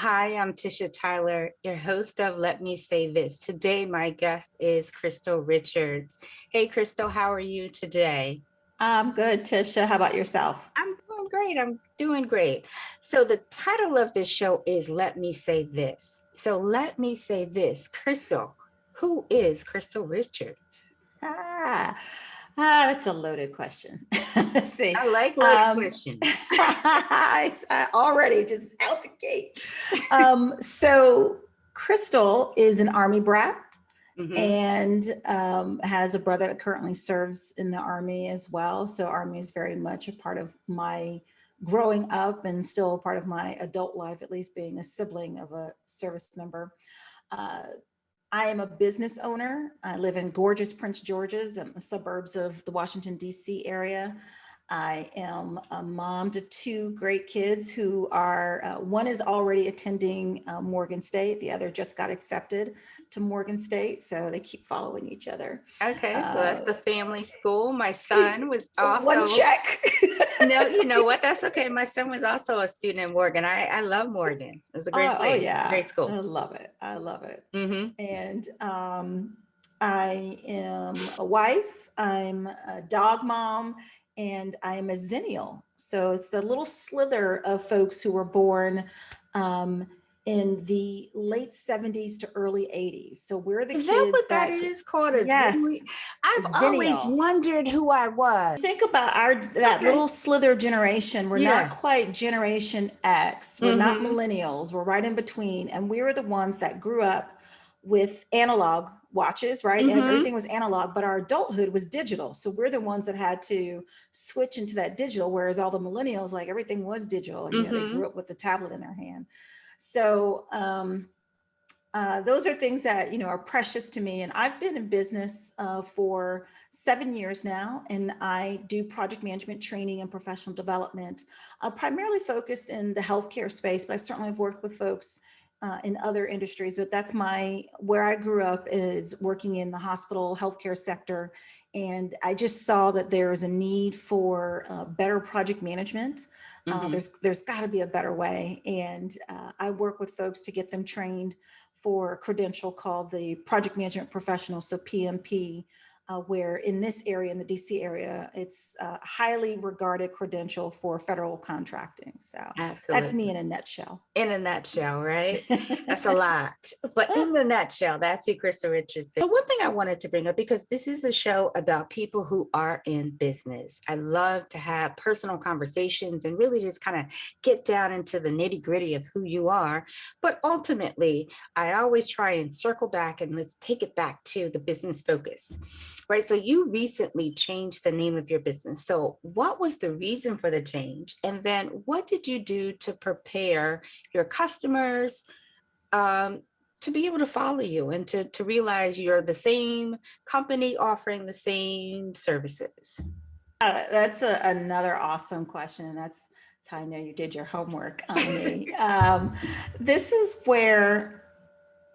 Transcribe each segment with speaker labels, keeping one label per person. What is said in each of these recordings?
Speaker 1: Hi, I'm Tisha Tyler, your host of Let Me Say This. Today, my guest is Crystal Richards. Hey, Crystal, how are you today?
Speaker 2: I'm good, Tisha. How about yourself?
Speaker 1: I'm doing great. I'm doing great. So, the title of this show is Let Me Say This. So, let me say this, Crystal, who is Crystal Richards?
Speaker 2: Ah, that's a loaded question. Let's see.
Speaker 1: I like loaded questions.
Speaker 2: Already just out the gate. So Crystal is an Army brat
Speaker 1: Hmm.
Speaker 2: and has a brother that currently serves in the Army as well. So Army is very much a part of my growing up and still a part of my adult life, at least being a sibling of a service member. Uh, I am a business owner. I live in gorgeous Prince George's in the suburbs of the Washington, D.C. area. I am a mom to two great kids who are, one is already attending Morgan State, the other just got accepted to Morgan State, so they keep following each other.
Speaker 1: Okay, so that's
Speaker 2: Uh,
Speaker 1: the family school. My son was
Speaker 2: One
Speaker 1: also,
Speaker 2: check.
Speaker 1: no, you know what? That's okay. My son was also a student at Morgan. I love Morgan. It's a great
Speaker 2: Oh
Speaker 1: place. It's a
Speaker 2: yeah,
Speaker 1: great
Speaker 2: I
Speaker 1: school.
Speaker 2: love it. I love it.
Speaker 1: Hmm.
Speaker 2: And I am a wife, I'm a dog mom, and I'm a zennial. So it's the little slither of folks who were born um, in the late 70s to early 80s. So we're the
Speaker 1: Is that
Speaker 2: kids
Speaker 1: what that
Speaker 2: that,
Speaker 1: is called? A zenny?
Speaker 2: yes,
Speaker 1: I've always
Speaker 2: zennial.
Speaker 1: wondered who I was.
Speaker 2: Think about our that
Speaker 1: Okay.
Speaker 2: little slither generation. We're not
Speaker 1: Yeah.
Speaker 2: quite Generation X. We're not
Speaker 1: Hmm.
Speaker 2: millennials. We're right in between. And we were the ones that grew up with analog watches, right? And
Speaker 1: Hmm.
Speaker 2: everything was analog, but our adulthood was digital. So we're the ones that had to switch into that digital, whereas all the millennials, like everything was digital. And, they
Speaker 1: Hmm.
Speaker 2: grew up with the tablet in their hand. So those are things that are precious to me, and I've been in business for 7 years now, and I do project management training and professional development, primarily focused in the healthcare space, but I certainly have worked with folks in other industries. But that's my where I grew up, is working in the hospital healthcare sector, and I just saw that there is a need for better project management.
Speaker 1: Hmm.
Speaker 2: There's got to be a better way, and I work with folks to get them trained for a credential called the Project Management Professional, so PMP, where in this area, in the DC area, it's a highly regarded credential for federal contracting. So that's me
Speaker 1: Absolutely.
Speaker 2: in a nutshell.
Speaker 1: In a nutshell, right? That's a lot. But in the nutshell, that's who Crystal Richards is. So one thing I wanted to bring up, because this is a show about people who are in business. I love to have personal conversations and really just kind of get down into the nitty gritty of who you are. But ultimately, I always try and circle back and let's take it back to the business focus, right? So you recently changed the name of your business. So what was the reason for the change? And then what did you do to prepare your customers um, to be able to follow you and to realize you're the same company offering the same services?
Speaker 2: That's another awesome question. And that's how I know you did your homework on me. This is where,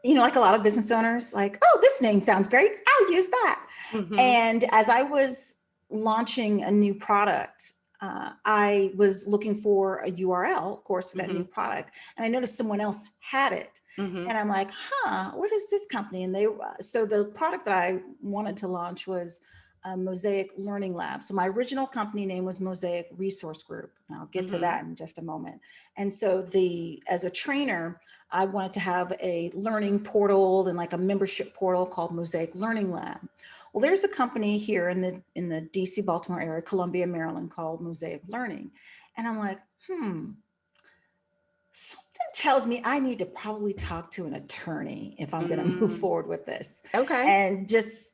Speaker 2: like a lot of business owners, like, oh, this name sounds great. I'll use that.
Speaker 1: Mm-hmm.
Speaker 2: And as I was launching a new product, I was looking for a URL, of course, for that
Speaker 1: Mm-hmm.
Speaker 2: new product. And I noticed someone else had it.
Speaker 1: Mm-hmm.
Speaker 2: And I'm like, what is this company? And so the product that I wanted to launch was a Mosaic Learning Lab. So my original company name was Mosaic Resource Group. And I'll get to
Speaker 1: Mm-hmm.
Speaker 2: that in just a moment. And so as a trainer, I wanted to have a learning portal and like a membership portal called Mosaic Learning Lab. Well, there's a company here in the DC, Baltimore area, Columbia, Maryland, called Mosaic Learning. And I'm like, something tells me I need to probably talk to an attorney if I'm going to move
Speaker 1: Mm.
Speaker 2: forward with this.
Speaker 1: Okay.
Speaker 2: And just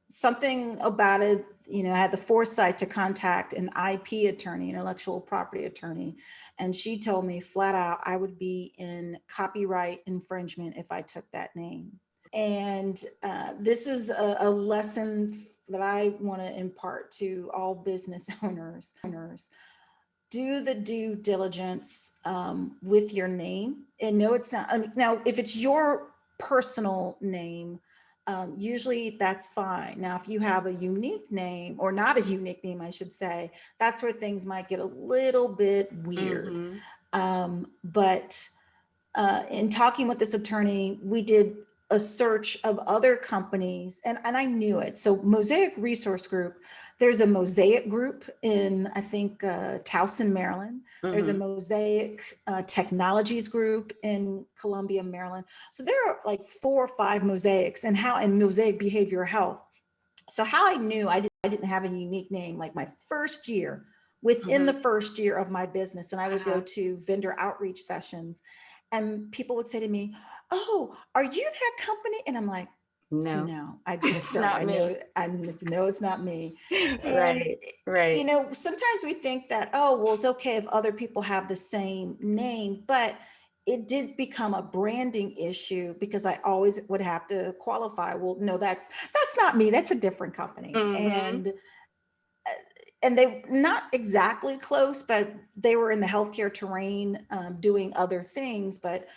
Speaker 2: something about it, I had the foresight to contact an IP attorney, intellectual property attorney. And she told me flat out I would be in copyright infringement if I took that name. And this is a lesson that I want to impart to all business owners. Do the due diligence with your name, and know it's not. I mean, now, if it's your personal name, usually that's fine. Now, if you have a unique name, or not a unique name, I should say, that's where things might get a little bit weird.
Speaker 1: Mm-hmm.
Speaker 2: But in talking with this attorney, we did a search of other companies, and I knew it. So Mosaic Resource Group, there's a Mosaic group in, I think, Towson, Maryland. There's a Mosaic Technologies group in Columbia, Maryland. So there are like 4 or 5 Mosaics, and Mosaic Behavioral Health. So how I knew I didn't have a unique name, like my first year, within the first year of my business, and I would go to vendor outreach sessions, and people would say to me, "Oh, are you that company?" And I'm like, no, I just don't. I know, no, it's not me. And,
Speaker 1: Right.
Speaker 2: Sometimes we think that, oh, well, it's okay if other people have the same name, but it did become a branding issue because I always would have to qualify. Well, no, that's not me. That's a different company. And they not exactly close, but they were in the healthcare terrain, doing other things, but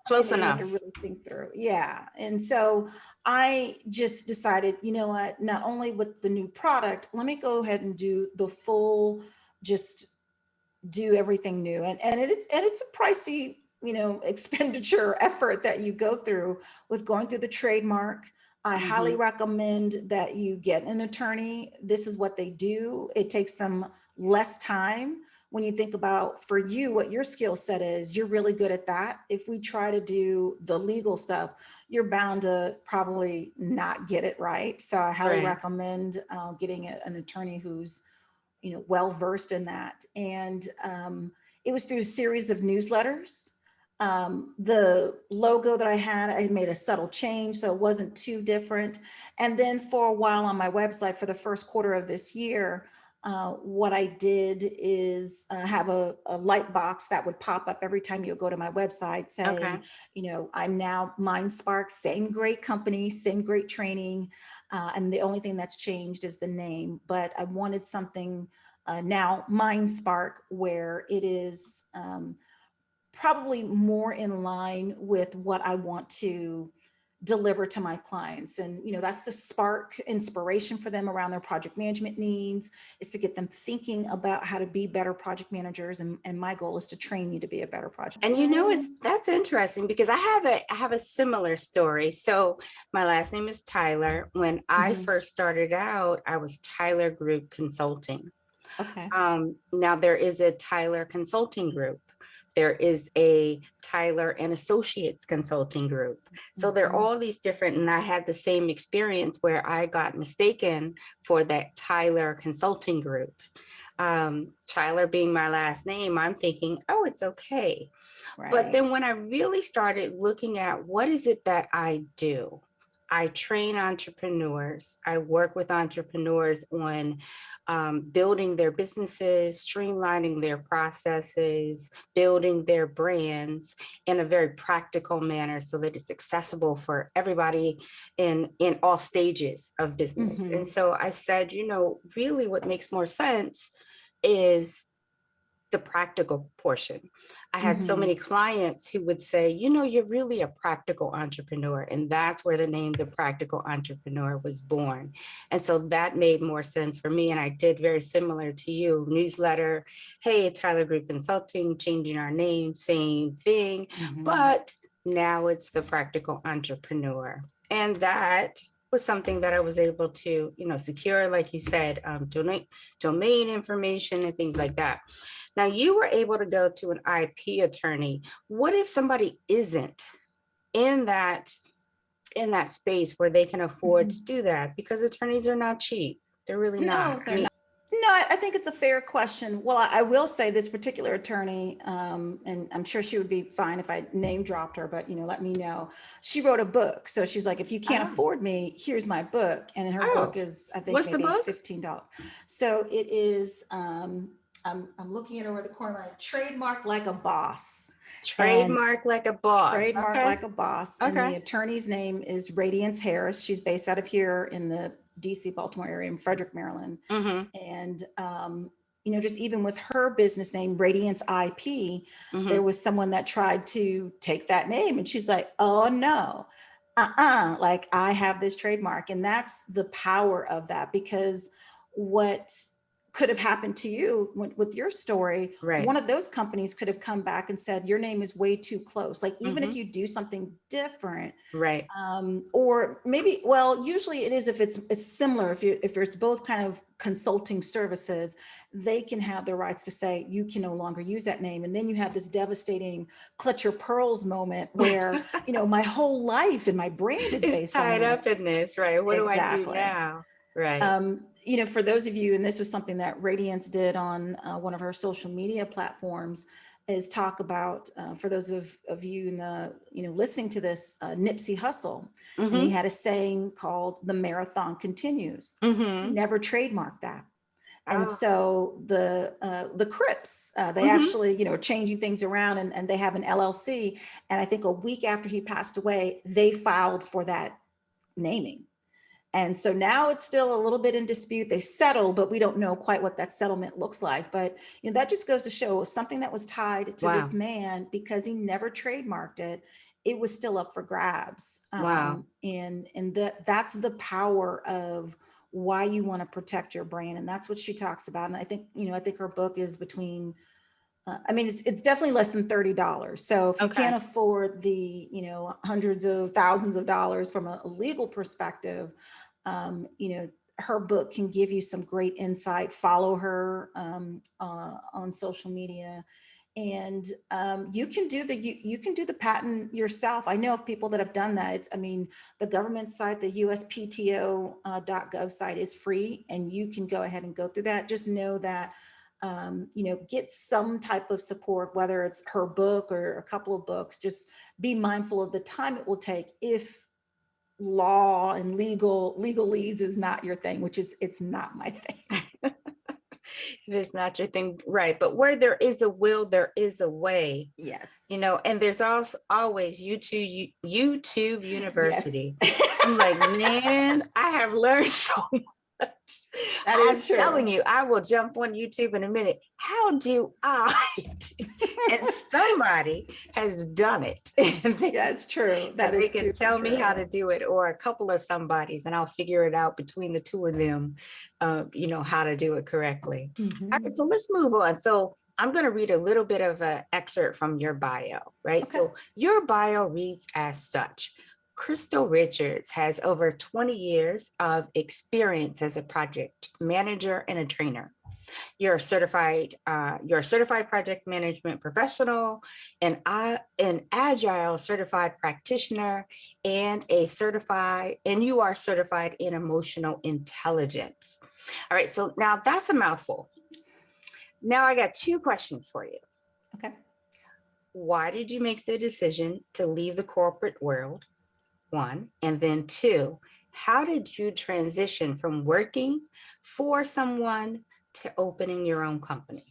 Speaker 1: close enough.
Speaker 2: To really think through. Yeah. And so I just decided, you know what, not only with the new product, let me go ahead and do the full, just do everything new. And it's a pricey, expenditure effort that you go through with going through the trademark. I highly recommend that you get an attorney. This is what they do. It takes them less time. When you think about, for you, what your skill set is, you're really good at that. If we try to do the legal stuff, you're bound to probably not get it right. So I highly recommend getting an attorney who's, well-versed in that. And it was through a series of newsletters. The logo that I had, I made a subtle change, so it wasn't too different. And then for a while on my website for the first quarter of this year, what I did is have a light box that would pop up every time you go to my website saying, I'm now MindsparQ, same great company, same great training. And the only thing that's changed is the name, but I wanted something now MindsparQ where it is probably more in line with what I want to deliver to my clients. And, that's the spark inspiration for them around their project management needs, is to get them thinking about how to be better project managers. And my goal is to train you to be a better project.
Speaker 1: And that's interesting because I have a similar story. So my last name is Tyler. When I first started out, I was Tyler Group Consulting.
Speaker 2: Okay.
Speaker 1: Now there is a Tyler Consulting Group. There is a Tyler and Associates Consulting Group. So there are all these different, and I had the same experience where I got mistaken for that Tyler Consulting Group. Tyler being my last name, I'm thinking, oh, it's okay. Right. But then when I really started looking at what is it that I do, I train entrepreneurs. I work with entrepreneurs on building their businesses, streamlining their processes, building their brands in a very practical manner so that it's accessible for everybody in all stages of business. And so I said, really what makes more sense is the practical portion. I had so many clients who would say, you're really a practical entrepreneur. And that's where the name The Practical Entrepreneur was born. And so that made more sense for me. And I did very similar to you, newsletter, hey, Tyler Group Consulting, changing our name, same thing. But now it's The Practical Entrepreneur. And that was something that I was able to, secure, like you said, domain information and things like that. Now you were able to go to an IP attorney. What if somebody isn't in that space where they can afford to do that? Because attorneys are not cheap. They're really not.
Speaker 2: They're not. No, I think it's a fair question. Well, I will say this particular attorney, and I'm sure she would be fine if I name dropped her, but let me know. She wrote a book. So she's like, if you can't afford me, here's my book. And her book is, I think, maybe $15. So it is, I'm looking at her over the corner line, Trademark Like a Boss.
Speaker 1: Trademark Like a Boss.
Speaker 2: Trademark Like a Boss. And the attorney's name is Radiance Harris. She's based out of here in the DC, Baltimore area, in Frederick, Maryland. And, just even with her business name, Radiance IP, there was someone that tried to take that name, and she's like, oh no, like I have this trademark. And that's the power of that, because what could have happened to you with your story.
Speaker 1: Right.
Speaker 2: One of those companies could have come back and said, your name is way too close. Like, even if you do something different,
Speaker 1: Right.
Speaker 2: or maybe, well, usually it is, if it's similar, if it's both kind of consulting services, they can have the rights to say, you can no longer use that name. And then you have this devastating clutch your pearls moment where, my whole life and my brand is
Speaker 1: It's
Speaker 2: based on
Speaker 1: tied up
Speaker 2: this.
Speaker 1: in this, right? What do I do
Speaker 2: Exactly.
Speaker 1: now? Right.
Speaker 2: For those of you, and this was something that Radiance did on one of her social media platforms, is talk about, for those of you in the, listening to this, Nipsey Hussle. And he had a saying called "the marathon continues." He never trademarked that. And
Speaker 1: Oh.
Speaker 2: so the Crips, they actually, changing things around, and they have an LLC. And I think a week after he passed away, they filed for that naming. And so now it's still a little bit in dispute. They settled, but we don't know quite what that settlement looks like. But that just goes to show something that was tied to this
Speaker 1: Wow.
Speaker 2: man, because he never trademarked it. It was still up for grabs.
Speaker 1: Wow.
Speaker 2: And that's the power of why you want to protect your brand. And that's what she talks about. And I think, I think her book is between, it's definitely less than $30. So if you
Speaker 1: Okay.
Speaker 2: can't afford the, hundreds of thousands of dollars from a legal perspective, her book can give you some great insight. Follow her on social media, and you can do the patent yourself. I know of people that have done that. The government site, the USPTO.gov site, is free, and you can go ahead and go through that. Just know that get some type of support, whether it's her book or a couple of books. Just be mindful of the time it will take if law and legalese is not your thing, which it's not my thing.
Speaker 1: If it's not your thing, right? But where there is a will, there is a way.
Speaker 2: Yes.
Speaker 1: And there's also always YouTube University.
Speaker 2: Yes.
Speaker 1: I'm like, man, I have learned so much.
Speaker 2: That
Speaker 1: I'm
Speaker 2: is true.
Speaker 1: telling you, I will jump on YouTube in a minute. How do I? And somebody has done it.
Speaker 2: That's true.
Speaker 1: They can tell me how to do it, or a couple of somebodies, and I'll figure it out between the two of them, how to do it correctly. All right, so let's move on. So I'm going to read a little bit of an excerpt from your bio, right?
Speaker 2: Okay.
Speaker 1: So your bio reads as such. Crystal Richards has over 20 years of experience as a project manager and a trainer. You're a certified project management professional, an agile certified practitioner, and you are certified in emotional intelligence. All right, so now that's a mouthful. Now I got two questions for you.
Speaker 2: Okay.
Speaker 1: Why did you make the decision to leave the corporate world? One, and then two, how did you transition from working for someone to opening your own company?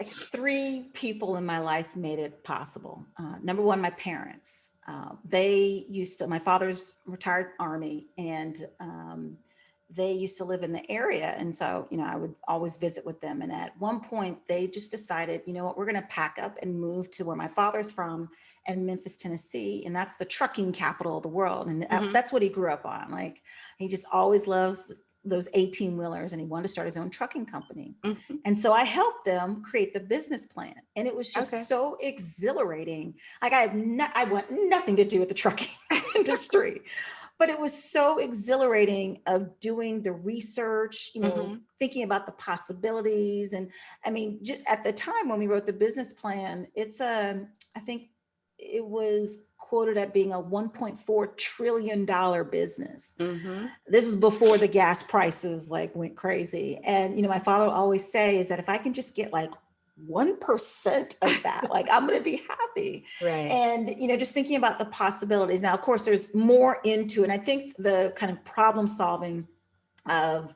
Speaker 2: Three people in my life made it possible. Number one, my parents. My father's retired Army, and they used to live in the area. And so, I would always visit with them. And at one point they just decided, you know what, we're going to pack up and move to where my father's from, in Memphis, Tennessee. And that's the trucking capital of the world. And that's what he grew up on. Like, he just always loved those 18-wheelers, and he wanted to start his own trucking company. And so I helped them create the business plan. And it was just so exhilarating. Like, I want nothing to do with the trucking industry. But it was so exhilarating of doing the research, thinking about the possibilities. And at the time when we wrote the business plan, I think it was quoted at being a $1.4 trillion business. This is before the gas prices went crazy. And, my father would always say is that if I can just get 1% of that, I'm going to be happy.
Speaker 1: Right.
Speaker 2: And, just thinking about the possibilities. Now, of course, there's more into, and I think the kind of problem solving of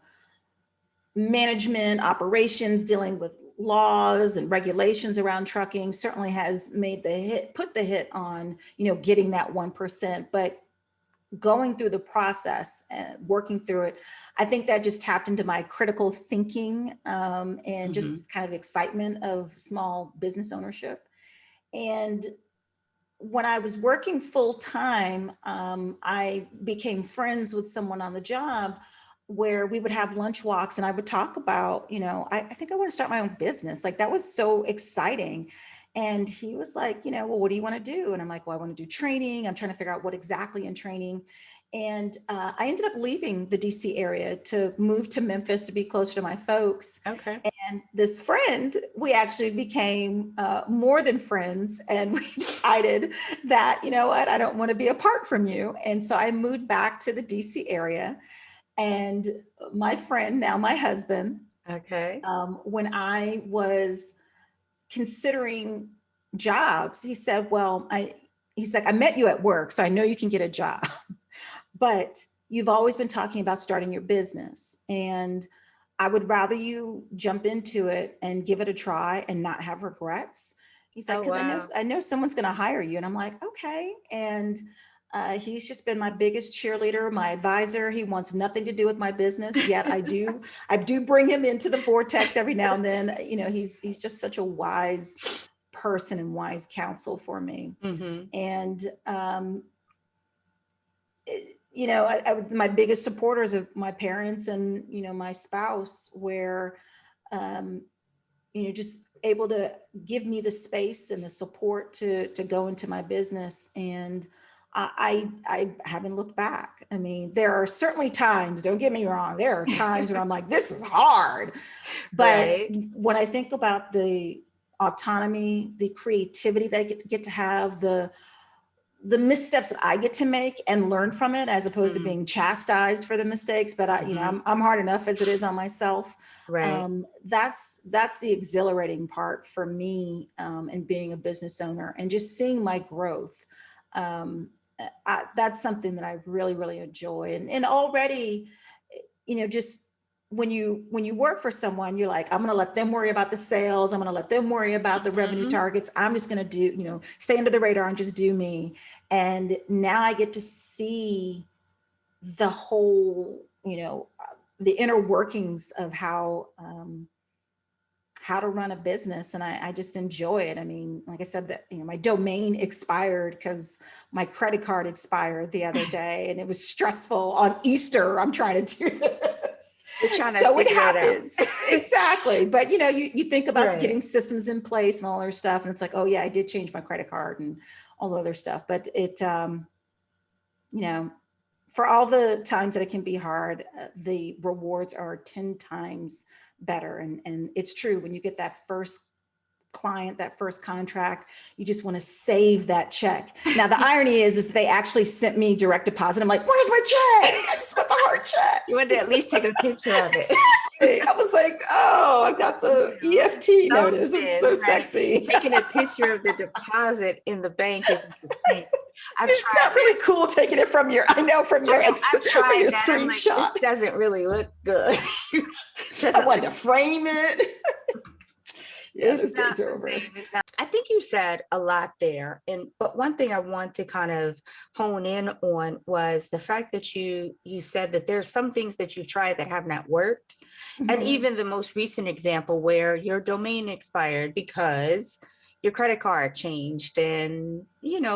Speaker 2: management, operations, dealing with laws and regulations around trucking certainly has put the hit on, getting that 1%. But going through the process and working through it, I think that just tapped into my critical thinking and just kind of excitement of small business ownership. And when I was working full time, I became friends with someone on the job where we would have lunch walks and I would talk about, I think I want to start my own business. Like that was so exciting. And he was like, well, what do you want to do? And I'm like, well, I want to do training. I'm trying to figure out what exactly in training. And I ended up leaving the DC area to move to Memphis to be closer to my folks.
Speaker 1: Okay.
Speaker 2: And this friend, we actually became more than friends. And we decided that, you know what, I don't want to be apart from you. And so I moved back to the DC area. And my friend, now my husband,
Speaker 1: Okay.
Speaker 2: when I was considering jobs, he said, well, he's like, I met you at work, so I know you can get a job, but you've always been talking about starting your business. And I would rather you jump into it and give it a try and not have regrets. He's like,
Speaker 1: Oh,
Speaker 2: because
Speaker 1: wow.
Speaker 2: I know someone's going to hire you. And I'm like, okay. And he's just been my biggest cheerleader, my advisor. He wants nothing to do with my business, yet I do bring him into the vortex every now and then. He's just such a wise person and wise counsel for me.
Speaker 1: Mm-hmm.
Speaker 2: And my biggest supporters of my parents and my spouse, where just able to give me the space and the support to go into my business. And I haven't looked back. I mean, there are certainly times, don't get me wrong, there are times when I'm like, this is hard. But
Speaker 1: Right.
Speaker 2: when I think about the autonomy, the creativity that I get to have, the missteps that I get to make and learn from it, as opposed to being chastised for the mistakes. But I'm hard enough as it is on myself.
Speaker 1: Right.
Speaker 2: That's the exhilarating part for me, in being a business owner and just seeing my growth. That's something that I really, really enjoy. And already, just when you work for someone, you're like, I'm going to let them worry about the sales. I'm going to let them worry about the revenue targets. I'm just going to do, stay under the radar and just do me. And now I get to see the whole, the inner workings of how to run a business. And I just enjoy it. I mean, like I said, that, my domain expired because my credit card expired the other day, and it was stressful on Easter. I'm trying to do this.
Speaker 1: You're trying to
Speaker 2: So it
Speaker 1: figure it out.
Speaker 2: happens. Exactly. But you think about
Speaker 1: Right.
Speaker 2: getting systems in place and all other stuff. And it's like, oh yeah, I did change my credit card and all the other stuff. But it, for all the times that it can be hard, the rewards are 10 times better. And it's true, when you get that first client, that first contract, you just want to save that check. Now, the irony is they actually sent me direct deposit. I'm like, where's my check? I just want the hard check.
Speaker 1: You want to at least take a picture of it.
Speaker 2: Exactly. I was like, oh, I got the EFT notice. It's so sexy.
Speaker 1: Taking a picture of the deposit in the bank is the same.
Speaker 2: It's not really cool taking it from your
Speaker 1: screenshot.
Speaker 2: Like,
Speaker 1: this doesn't really look good.
Speaker 2: I wanted to frame it. Yeah,
Speaker 1: Those days are over. I think you said a lot there. But one thing I want to kind of hone in on was the fact that you said that there's some things that you've tried that have not worked. Mm-hmm. And even the most recent example where your domain expired because your credit card changed and,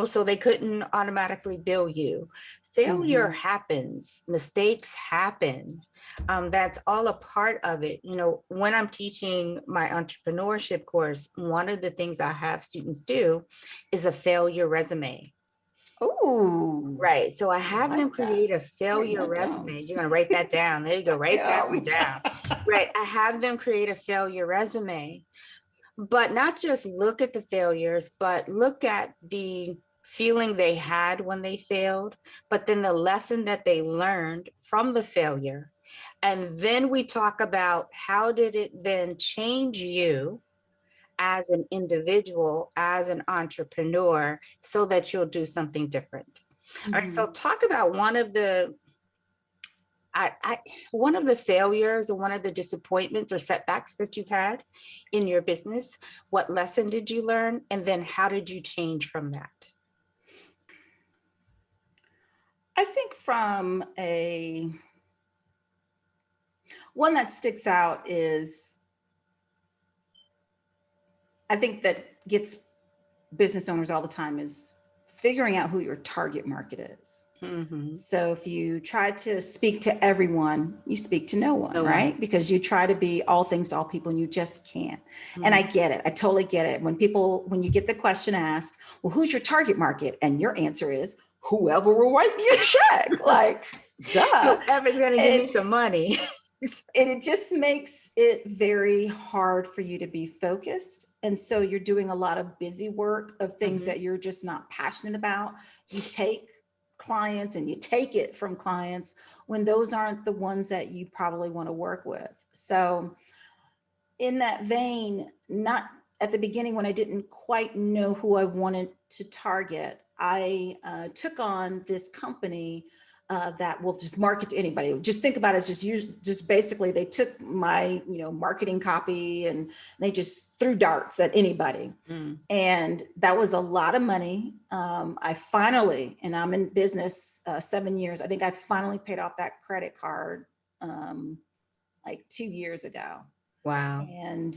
Speaker 1: so they couldn't automatically bill you. Failure happens, mistakes happen. That's all a part of it. When I'm teaching my entrepreneurship course, one of the things I have students do is a failure resume.
Speaker 2: Oh,
Speaker 1: right. So I have them create a failure resume. You're going to write that down. There you go. Write that one down. Right. I have them create a failure resume, but not just look at the failures, but look at the feeling they had when they failed, but then the lesson that they learned from the failure. And then we talk about how did it then change you as an individual, as an entrepreneur, so that you'll do something different. All right, so talk about one of the failures or one of the disappointments or setbacks that you've had in your business. What lesson did you learn? And then how did you change from that?
Speaker 2: I think one that sticks out is, I think that gets business owners all the time, is figuring out who your target market is. So if you try to speak to everyone, you speak to no one,
Speaker 1: No one.
Speaker 2: right? Because you try to be all things to all people and you just can't. And I get it. I totally get it. When you get the question asked, well, who's your target market? And your answer is whoever will write me a check. Like, duh.
Speaker 1: Whoever's going to give me some money.
Speaker 2: And it just makes it very hard for you to be focused. And so you're doing a lot of busy work of things that you're just not passionate about. You take clients and you take it from clients when those aren't the ones that you probably want to work with. So in that vein, not at the beginning when I didn't quite know who I wanted to target, I took on this company that will just market to anybody. Just think about it as just basically they took my marketing copy and they just threw darts at anybody. And that was a lot of money. I finally, and I'm in business 7 years, I think I finally paid off that credit card like 2 years ago.
Speaker 1: Wow.
Speaker 2: And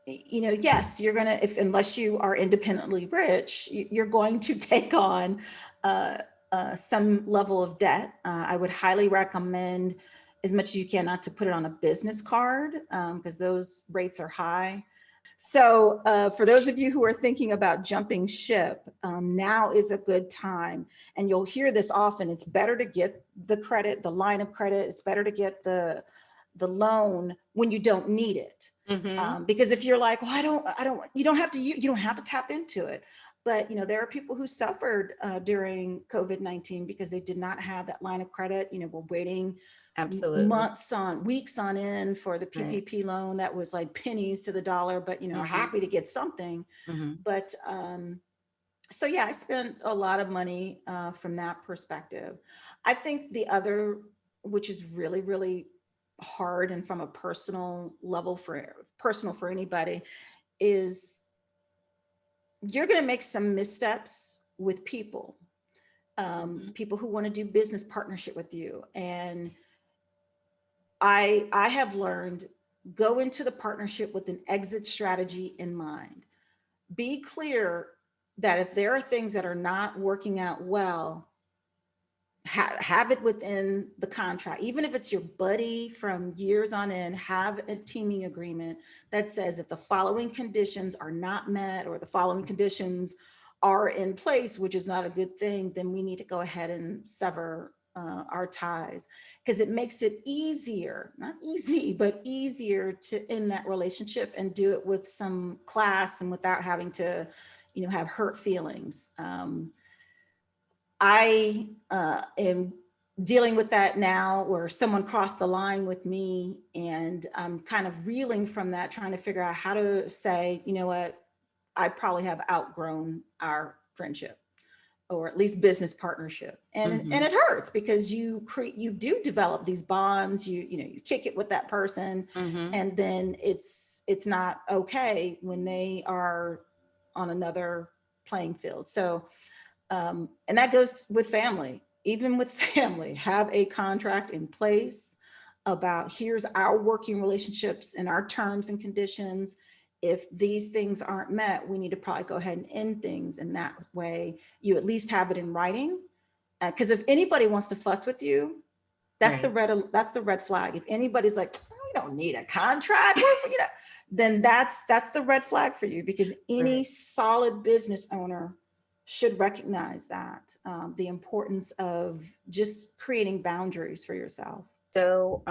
Speaker 2: yes, you're gonna, unless you are independently rich, you're going to take on some level of debt. I would highly recommend, as much as you can, not to put it on a business card because those rates are high. So for those of you who are thinking about jumping ship, now is a good time. And you'll hear this often. It's better to get the credit, the line of credit. It's better to get the loan when you don't need it. Because if you're like, well, you don't have to tap into it. But there are people who suffered during COVID-19 because they did not have that line of credit. We're waiting weeks on end for the PPP loan that was like pennies to the dollar, but happy to get something. But so yeah, I spent a lot of money from that perspective. I think the other, which is really, really hard and from a personal level for anybody, is you're going to make some missteps with people, people who want to do business partnership with you. And I have learned, go into the partnership with an exit strategy in mind. Be clear that if there are things that are not working out well, have it within the contract. Even if it's your buddy from years on end, have a teaming agreement that says if the following conditions are not met or the following conditions are in place, which is not a good thing, then we need to go ahead and sever our ties, because it makes it easier, not easy, but easier to end that relationship and do it with some class and without having to, have hurt feelings. I am dealing with that now, where someone crossed the line with me and I'm kind of reeling from that, trying to figure out how to say, you know what, I probably have outgrown our friendship, or at least business partnership. And it hurts because you do develop these bonds, you kick it with that person, and then it's not okay when they are on another playing field. So and that goes with family. Even with family, have a contract in place about, here's our working relationships and our terms and conditions. If these things aren't met, we need to probably go ahead and end things. And that way you at least have it in writing. Because if anybody wants to fuss with you, that's the red flag. If anybody's like, oh, we don't need a contract, then that's the red flag for you, because any solid business owner should recognize that, the importance of just creating boundaries for yourself.
Speaker 1: So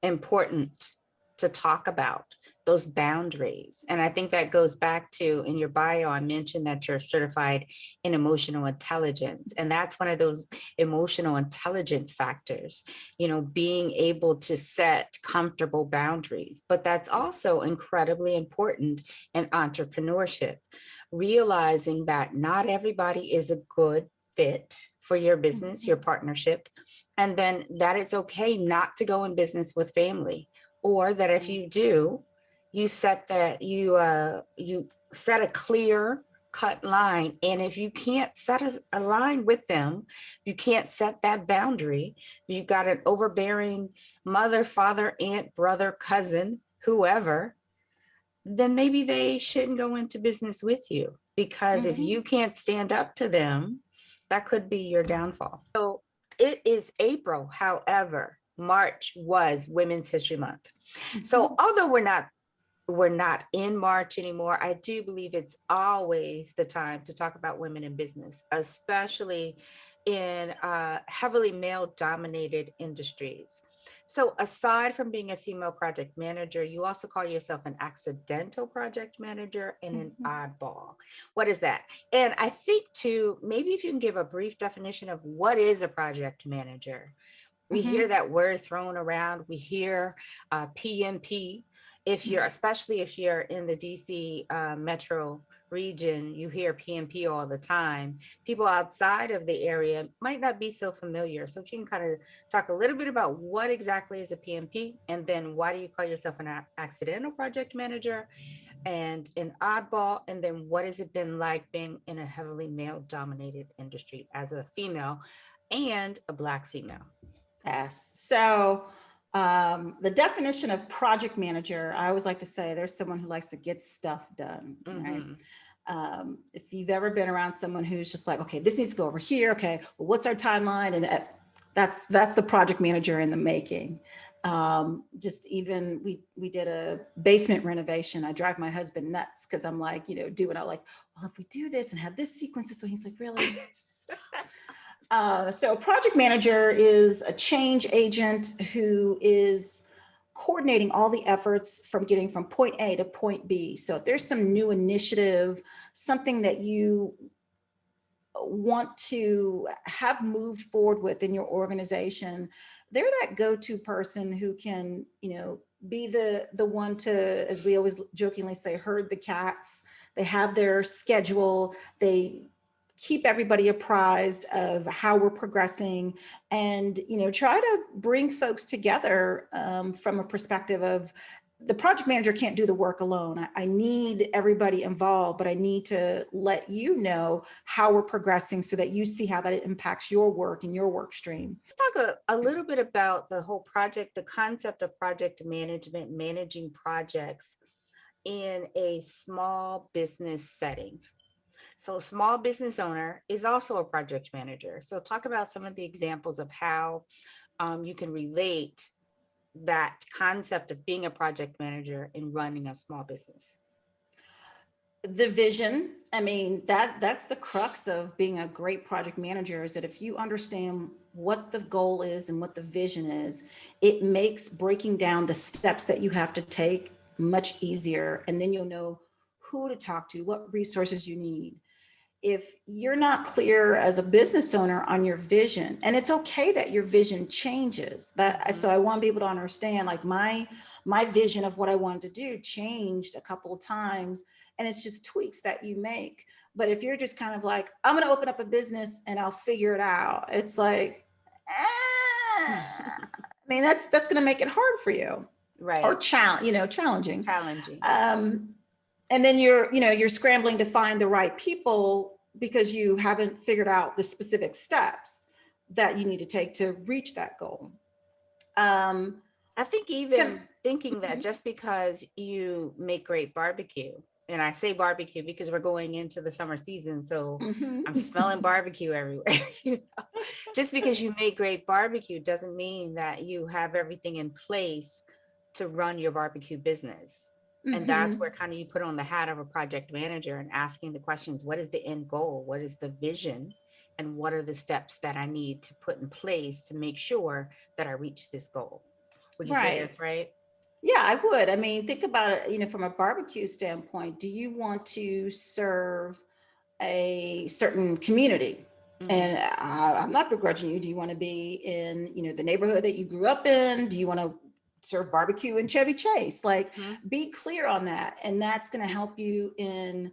Speaker 1: important to talk about those boundaries. And I think that goes back to, in your bio, I mentioned that you're certified in emotional intelligence. And that's one of those emotional intelligence factors, being able to set comfortable boundaries. But that's also incredibly important in entrepreneurship, realizing that not everybody is a good fit for your business, your partnership, and then that it's okay not to go in business with family, or that if you do, you set a clear cut line. And if you can't set a line with them, you can't set that boundary, you've got an overbearing mother, father, aunt, brother, cousin, whoever, then maybe they shouldn't go into business with you. Because if you can't stand up to them, That could be your downfall. So it is April. However, March was Women's History Month. So although we're not in March anymore, I do believe it's always the time to talk about women in business, especially in heavily male dominated industries. So aside from being a female project manager, you also call yourself an accidental project manager and an oddball. What is that? And I think too, maybe if you can give a brief definition of what is a project manager. We hear that word thrown around. We hear PMP. If you're, especially if you're in the DC metro region, you hear PMP all the time. People outside of the area might not be so familiar. So if you can kind of talk a little bit about what exactly is a PMP, and then why do you call yourself an accidental project manager and an oddball, and then what has it been like being in a heavily male dominated industry as a female and a Black female?
Speaker 2: Yes. So the definition of project manager, I always like to say there's someone who likes to get stuff done, right? If you've ever been around someone who's just like, okay, this needs to go over here. Okay, well, what's our timeline? And that's the project manager in the making. Just even we did a basement renovation. I drive my husband nuts because I'm like, doing all like, well, if we do this and have this sequence, so he's like, really? So project manager is a change agent who is coordinating all the efforts from getting from point A to point B. So if there's some new initiative, something that you want to have moved forward with in your organization, they're that go-to person who can, be the one to, as we always jokingly say, herd the cats. They have their schedule. They keep everybody apprised of how we're progressing, and try to bring folks together from a perspective of the project manager can't do the work alone. I need everybody involved, but I need to let you know how we're progressing so that you see how that impacts your work and your work stream.
Speaker 1: Let's talk a little bit about the whole project, the concept of project management, managing projects in a small business setting. So a small business owner is also a project manager. So talk about some of the examples of how you can relate that concept of being a project manager and running a small business.
Speaker 2: The vision, I mean, that's the crux of being a great project manager, is that if you understand what the goal is and what the vision is, it makes breaking down the steps that you have to take much easier. And then you'll know who to talk to, what resources you need. If you're not clear as a business owner on your vision, and it's okay that your vision changes, so I want to be able to understand, like my vision of what I wanted to do changed a couple of times, and it's just tweaks that you make. But if you're just kind of like, I'm going to open up a business and I'll figure it out, it's like, I mean, that's going to make it hard for you,
Speaker 1: right?
Speaker 2: Or challenging. And then you're scrambling to find the right people because you haven't figured out the specific steps that you need to take to reach that goal.
Speaker 1: I think even thinking that just because you make great barbecue, and I say barbecue because we're going into the summer season, so I'm smelling barbecue everywhere. Just because you make great barbecue doesn't mean that you have everything in place to run your barbecue business. And that's where kind of you put on the hat of a project manager and asking the questions, what is the end goal? What is the vision? And what are the steps that I need to put in place to make sure that I reach this goal? Would you say that's right?
Speaker 2: Yeah, I would. I mean, think about it, from a barbecue standpoint. Do you want to serve a certain community? And I'm not begrudging you. Do you want to be in, the neighborhood that you grew up in? Do you want to serve barbecue in Chevy Chase? Like, be clear on that. And that's going to help you in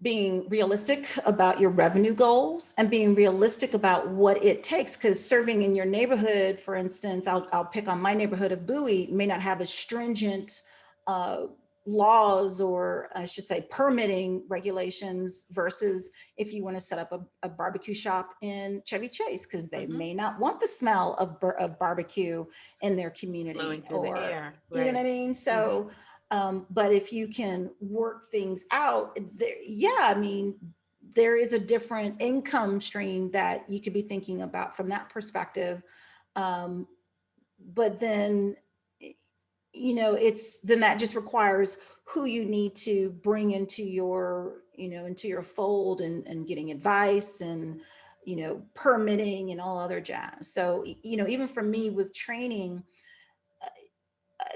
Speaker 2: being realistic about your revenue goals and being realistic about what it takes. Because serving in your neighborhood, for instance, I'll pick on my neighborhood of Bowie, may not have as stringent laws, or I should say permitting regulations, versus if you want to set up a barbecue shop in Chevy Chase, because they may not want the smell of barbecue in their community.
Speaker 1: Flowing through the air.
Speaker 2: You know what I mean? So but if you can work things out there, I mean, there is a different income stream that you could be thinking about from that perspective. But then, then that just requires who you need to bring into your, into your fold, and getting advice, and, permitting and all other jazz. So, even for me with training,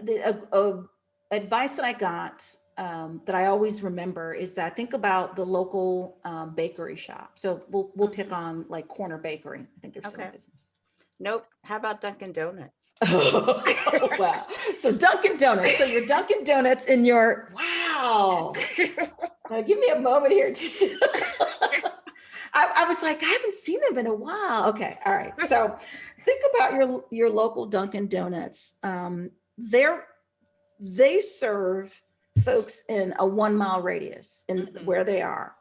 Speaker 2: the advice that I got, that I always remember, is that think about the local bakery shop. So we'll pick on like Corner Bakery. I think they're still in business.
Speaker 1: Nope. How about Dunkin' Donuts?
Speaker 2: Oh, wow. So Dunkin' Donuts. So your Dunkin' Donuts in your, wow. Give me a moment here, Tisha. I was like, I haven't seen them in a while. Okay. All right. So think about your local Dunkin' Donuts. They serve folks in a 1 mile radius in where they are.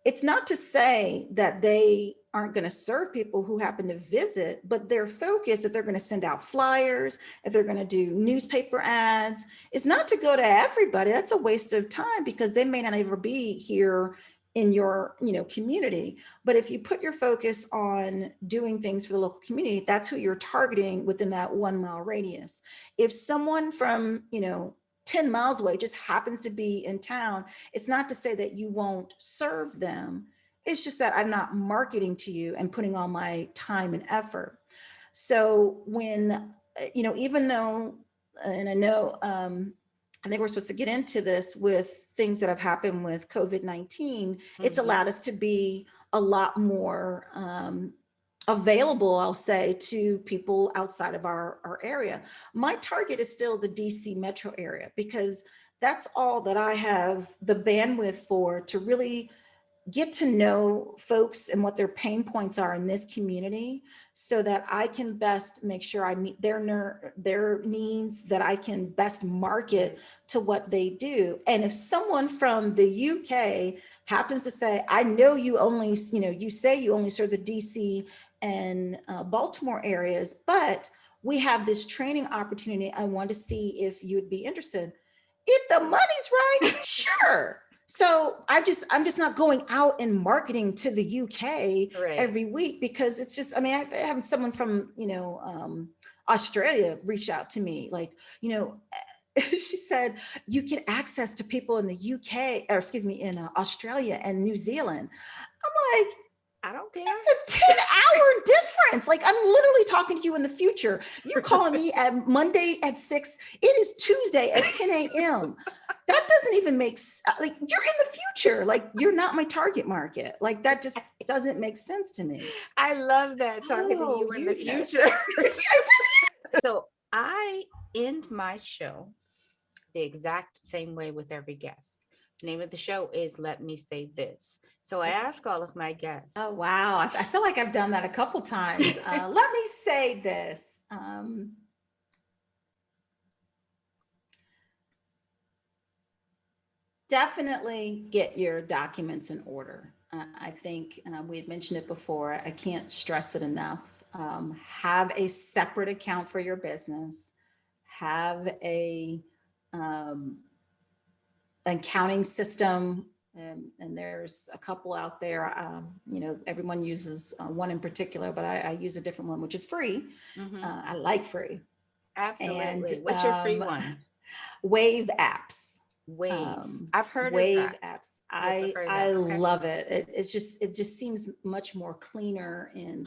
Speaker 2: It's not to say that they aren't going to serve people who happen to visit, but their focus, if they're going to send out flyers, if they're going to do newspaper ads, is not to go to everybody. That's a waste of time, because they may not ever be here in your, community. But if you put your focus on doing things for the local community, that's who you're targeting within that 1 mile radius. If someone from, 10 miles away just happens to be in town, it's not to say that you won't serve them. It's just that I'm not marketing to you and putting all my time and effort. So when, even though, and I know, I think we're supposed to get into this with things that have happened with COVID-19, it's allowed us to be a lot more available, I'll say, to people outside of our area. My target is still the DC metro area, because that's all that I have the bandwidth for, to really get to know folks and what their pain points are in this community, so that I can best make sure I meet their needs, that I can best market to what they do. And if someone from the UK happens to say, I know you only, you say you only serve the DC and Baltimore areas, but we have this training opportunity, I want to see if you would be interested. If the money's right, sure. So I'm just not going out and marketing to the UK every week, because it's just, I have someone from, Australia reach out to me, like, she said, you get access to people in the UK, or excuse me, in Australia and New Zealand. I'm like,
Speaker 1: I don't care.
Speaker 2: It's a 10-hour difference. Like, I'm literally talking to you in the future. You're calling me at Monday at 6. It is Tuesday at 10 a.m. That doesn't even make like, you're in the future. Like, you're not my target market. Like, that just doesn't make sense to me.
Speaker 1: I love that, talking to you in the future. So I end my show the exact same way with every guest. The name of the show is Let Me Say This. So I ask all of my guests.
Speaker 2: Oh, wow. I feel like I've done that a couple times. Let me say this. Definitely get your documents in order. I think we had mentioned it before. I can't stress it enough. Have a separate account for your business. Have a accounting system. And there's a couple out there, everyone uses one in particular, but I use a different one, which is free. I like free.
Speaker 1: Absolutely. And, what's your free one?
Speaker 2: Wave apps.
Speaker 1: Wave. I've heard
Speaker 2: Wave
Speaker 1: of that.
Speaker 2: apps. I love it. It just seems much more cleaner in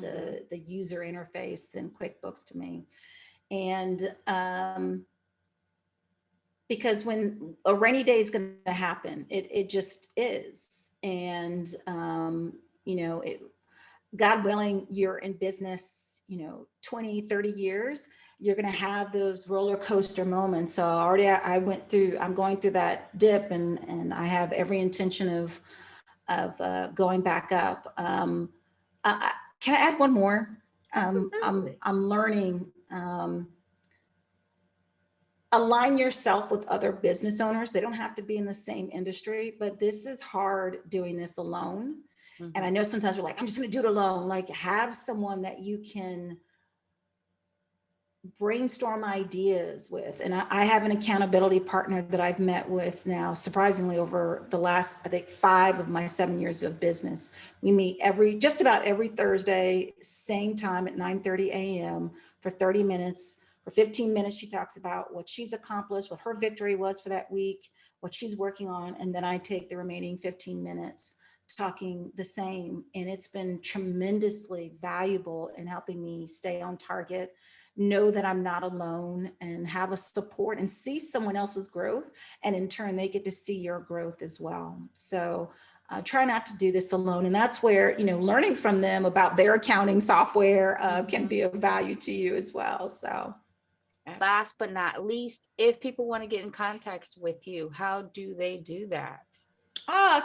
Speaker 2: the user interface than QuickBooks to me. And because when a rainy day is going to happen, it just is. And, God willing, you're in business, 20, 30 years, you're going to have those roller coaster moments. So already I'm going through that dip, and I have every intention of going back up. Can I add one more? I'm learning, align yourself with other business owners. They don't have to be in the same industry, but this is hard doing this alone. And I know sometimes we're like, I'm just going to do it alone. Like, have someone that you can brainstorm ideas with. And I have an accountability partner that I've met with now, surprisingly, over the last, I think, 5 of my 7 years of business. We meet just about every Thursday, same time at 9:30 a.m. for 30 minutes. For 15 minutes, she talks about what she's accomplished, what her victory was for that week, what she's working on. And then I take the remaining 15 minutes talking the same. And it's been tremendously valuable in helping me stay on target, know that I'm not alone, and have a support and see someone else's growth. And in turn, they get to see your growth as well. So try not to do this alone. And that's where, learning from them about their accounting software can be of value to you as well. So.
Speaker 1: And last but not least, if people want to get in contact with you, how do they do that?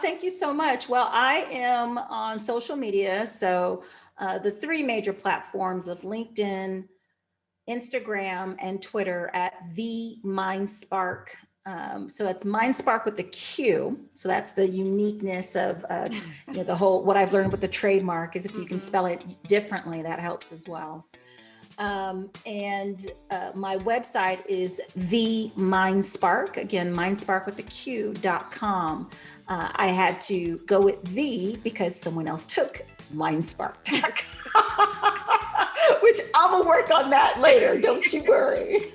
Speaker 2: Thank you so much. Well, I am on social media. So the 3 major platforms of LinkedIn, Instagram, and Twitter at the MindsparQ. So it's MindsparQ with the Q. So that's the uniqueness of the whole, what I've learned with the trademark is if you can spell it differently, that helps as well. And my website is the MindsparQ, again, MindsparQ with the Q.com. I had to go with the because someone else took MindsparQ.com, which I'm gonna work on that later, don't you worry.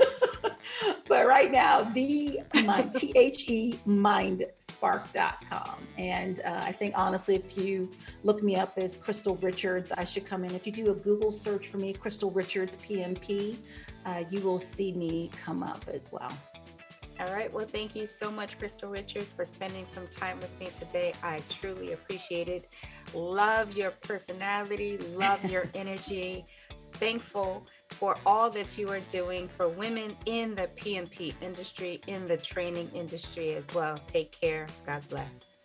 Speaker 2: But right now, THE MindsparQ.com. And I think honestly, if you look me up as Crystal Richards, I should come in. If you do a Google search for me, Crystal Richards PMP, you will see me come up as well.
Speaker 1: All right. Well, thank you so much, Crystal Richards, for spending some time with me today. I truly appreciate it. Love your personality, love your energy. Thankful for all that you are doing for women in the PMP industry, in the training industry as well. Take care. God bless.